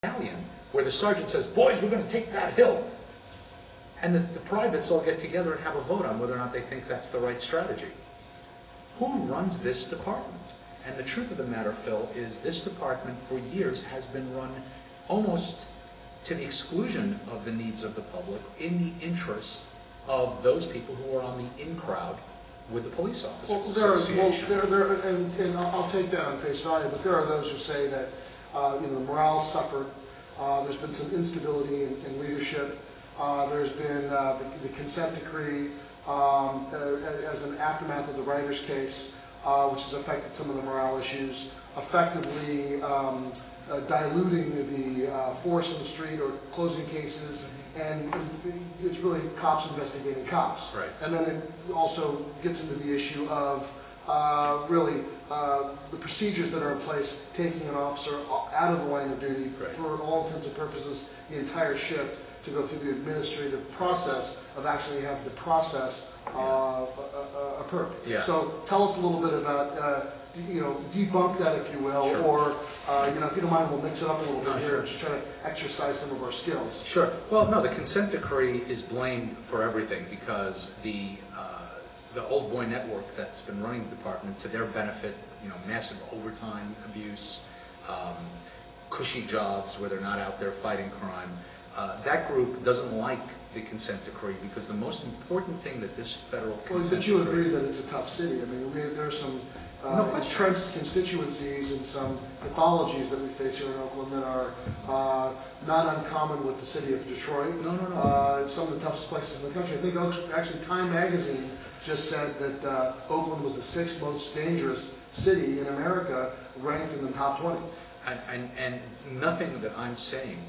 battalion where the sergeant says, boys, we're going to take that hill. And the privates all get together and have a vote on whether or not they think that's the right strategy. Who runs this department? And the truth of the matter, Phil, is this department for years has been run almost to the exclusion of the needs of the public in the interest of those people who are on the in crowd with the police officers. And I'll take that on face value, but there are those who say that the morale suffered. There's been some instability in leadership. There's been the consent decree as an aftermath of the writers' case, which has affected some of the morale issues, effectively diluting the force in the street or closing cases, and it's really cops investigating cops. Right. And then it also gets into the issue of really the procedures that are in place, taking an officer out of the line of duty for all intents and purposes, the entire shift, to go through the administrative process of actually having the process occur. Yeah. So tell us a little bit about, debunk that, if you will, Sure. or, if you don't mind, we'll mix it up a little bit here and just try to exercise some of our skills. Sure. Well, no, the consent decree is blamed for everything because the old boy network that's been running the department, to their benefit, massive overtime abuse, cushy jobs where they're not out there fighting crime. That group doesn't like the consent decree because the most important thing that this federal consent but you agree that it's a tough city. I mean, there's some entrenched constituencies and some pathologies that we face here in Oakland that are not uncommon with the city of Detroit. No. It's some of the toughest places in the country. I think actually Time Magazine just said that Oakland was the 6th most dangerous city in America, ranked in the top 20. And nothing that I'm saying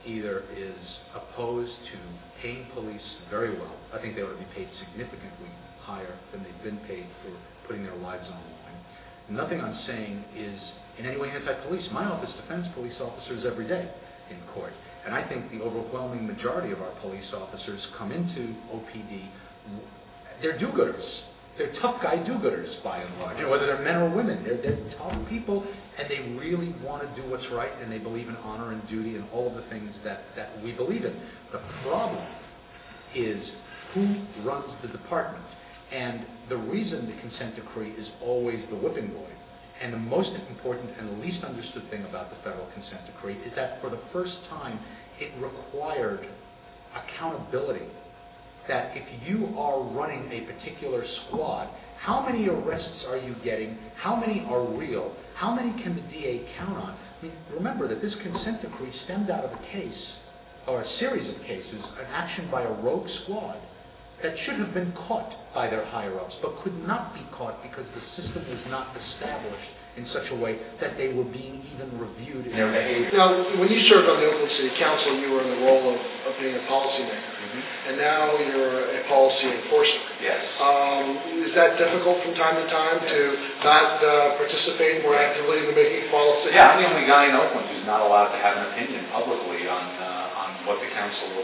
either is opposed to paying police very well. I think they ought to be paid significantly higher than they've been paid for putting their lives on the line. Nothing I'm saying is in any way anti-police. My office defends police officers every day in court. And I think the overwhelming majority of our police officers come into OPD, they're do-gooders. They're tough guy do-gooders by and large. Whether they're men or women, they're tough people, and they really want to do what's right, and they believe in honor and duty and all of the things that we believe in. The problem is who runs the department. And the reason the consent decree is always the whipping boy, and the most important and the least understood thing about the federal consent decree is that for the first time it required accountability. That if you are running a particular squad, how many arrests are you getting? How many are real? How many can the DA count on? I mean, remember that this consent decree stemmed out of a case, or a series of cases, an action by a rogue squad that should have been caught by their higher-ups, but could not be caught because the system was not established in such a way that they were being even reviewed in their behavior. Now, when you served on the Oakland City Council, you were in the role of being a policymaker. And now you're a policy enforcer. Yes. Is that difficult from time to time to not participate more actively in the making of policy? Yeah, I'm the only guy in Oakland who's not allowed to have an opinion publicly on what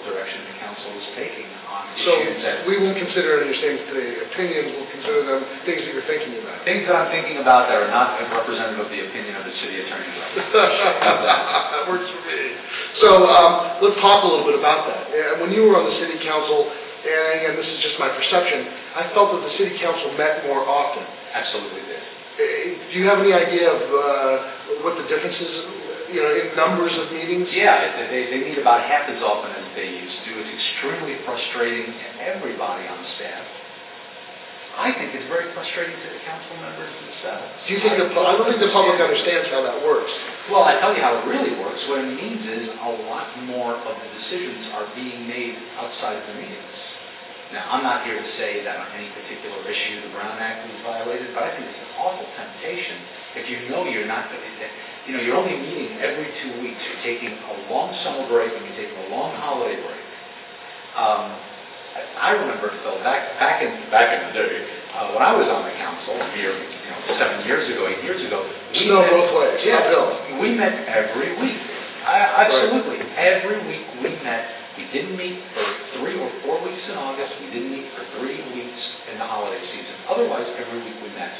direction the council is taking on issues. So we won't consider it in your statements today opinions. We'll consider them things that you're thinking about. Things that I'm thinking about that are not representative of the opinion of the city attorney's office. That works for me. So let's talk a little bit about that. When you were on the city council, and again, this is just my perception, I felt that the city council met more often. Absolutely did. Do you have any idea of what the difference is, in numbers of meetings? Yeah, they meet about half as often as they used to. It's extremely frustrating to everybody on staff. I think it's very frustrating to the council members themselves. Do you think I don't think the public understands how that works. Well, I tell you how it really works. What it means is a lot more of the decisions are being made outside of the meetings. Now, I'm not here to say that on any particular issue the Brown Act was violated, but I think it's an awful temptation if you know you're not going to, you're only meeting every 2 weeks. You're taking a long summer break and you're taking a long holiday break. I remember, Phil, back in the day, when I was on the council here, 7 years ago, 8 years ago. Snow both ways. Yeah, we met every week. Absolutely. Right. Every week we met. We didn't meet for 3 or 4 weeks in August. We didn't meet for 3 weeks in the holiday season. Otherwise, every week we met.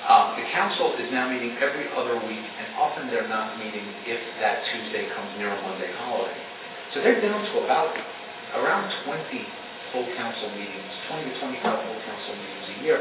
The council is now meeting every other week, and often they're not meeting if that Tuesday comes near a Monday holiday. So they're down to around 20 full council meetings, 20 to 25 full council meetings a year.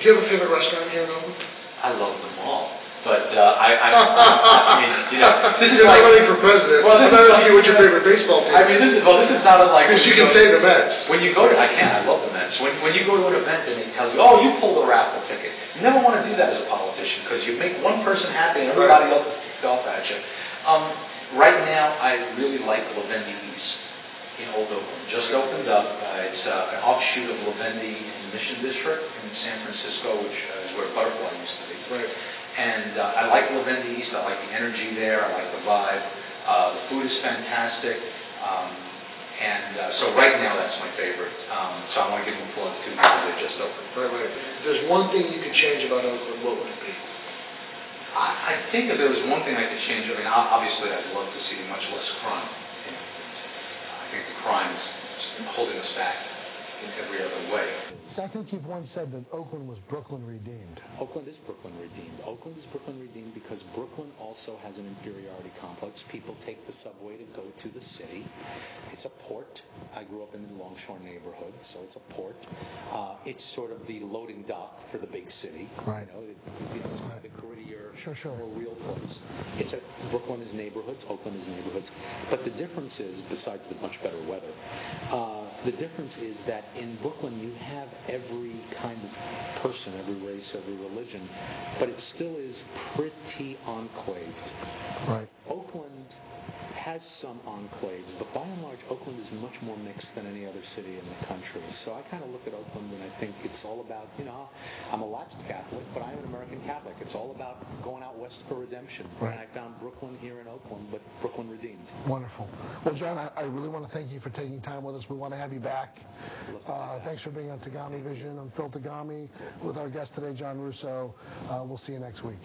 Do you have a favorite restaurant here in Oakland? I love them all. But I mean, you know, this is You're like not running for president. Well, I'm not asking you what your favorite baseball team is. I mean, this is not unlike. Because you can say the Mets. When you go to, I love the Mets. When you go to an event and they tell you, oh, you pulled a raffle ticket. You never want to do that as a politician because you make one person happy and everybody else is ticked off at you. Right now, I really like Lavendi East in Old Oakland. Just opened up. It's an offshoot of Lavendi in the Mission District in San Francisco, which is where Butterfly used to be. Right. And I like Lavendi East. I like the energy there. I like the vibe. The food is fantastic. So right now, that's my favorite. So I want to give them a plug too because they just opened. Right. If there's one thing you could change about Oakland, what would it be? I think if there was one thing I could change, I mean, obviously I'd love to see much less crime. I think the crime is just holding us back in every other way. I think you've once said that Oakland was Brooklyn redeemed. Oakland is Brooklyn redeemed. Oakland is Brooklyn redeemed because Brooklyn also has an inferiority complex. People take the subway to go to the city. It's a port. I grew up in the Longshore neighborhood, so it's a port. It's sort of the loading dock for the big city. Right. It's kind of the grittier, Sure. more real place. Brooklyn is neighborhoods. Oakland is neighborhoods. But the difference is, besides the much better weather, the difference is that in Brooklyn you have every kind of person, every race, every religion, but it still is pretty enclaved. Right. Oakland has some enclaves, but by and large, Oakland is much more mixed than any other city in the country. So I kind of look at Oakland and I think it's all about, I'm a lapsed Catholic, but I'm an American Catholic. It's all about going out west for redemption. Right. And I found Brooklyn here in Oakland, but Brooklyn redeemed. Wonderful. Well, John, I really want to thank you for taking time with us. We want to have you back. Thanks for being on TagamiVision. I'm Phil Tagami with our guest today, John Russo. We'll see you next week.